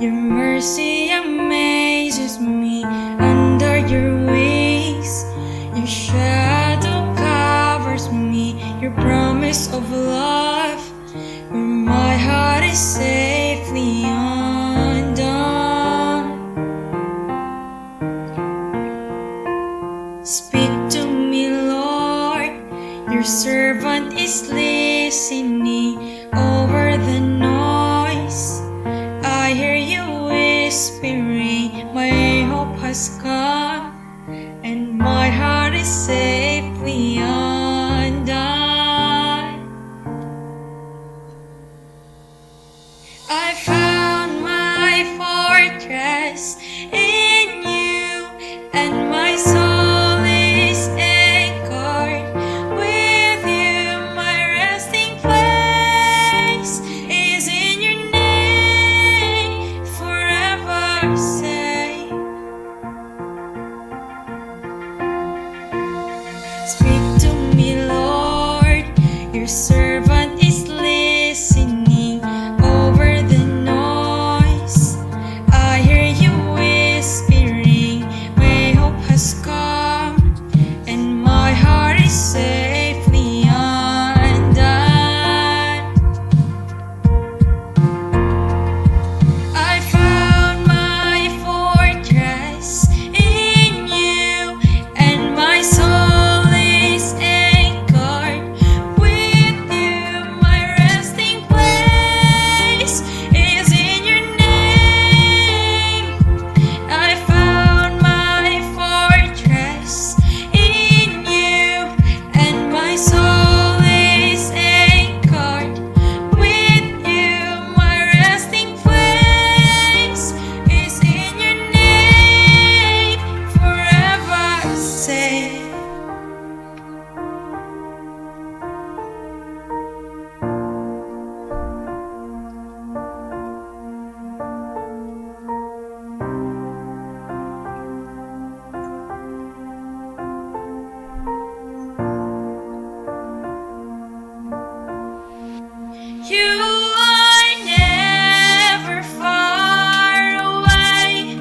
Your mercy amazes me. Under your wings, your shadow covers me. Your promise of love, where my heart is safely undone. Speak to me, Lord, your servant is listening. Over the noise, I hear you whispering, my hope has come, and my heart is safely undone. I found my fortress in you, and my soul is anchored with you. My resting place is in your name, forever safe. Speak to me, Lord, your servant is listening. Over the noise, I hear you whispering, my hope has come, and my heart is safely undone. I found my fortress in you, and my soul is anchored with you. My resting place is in your name. I found my fortress in you, and my soul is anchored with you. My resting place is in your name, forever safe. You are never far away,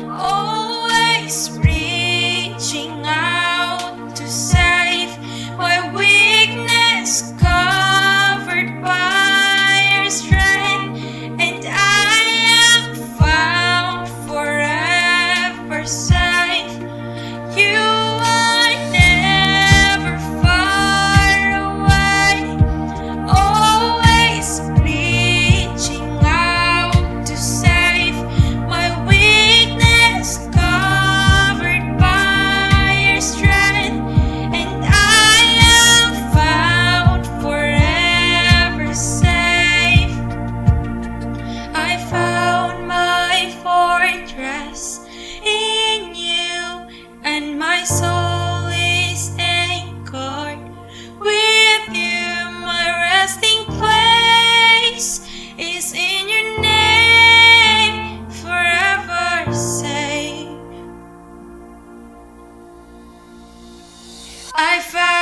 always reaching out to save. My weakness covered by your strength, and I am found forever safe. You are never far away, always reaching out to save. My weakness covered by your strength, and I am found forever safe. I found my fortress in you, and my soul is anchored with you. My resting place is in your name, forever safe. I found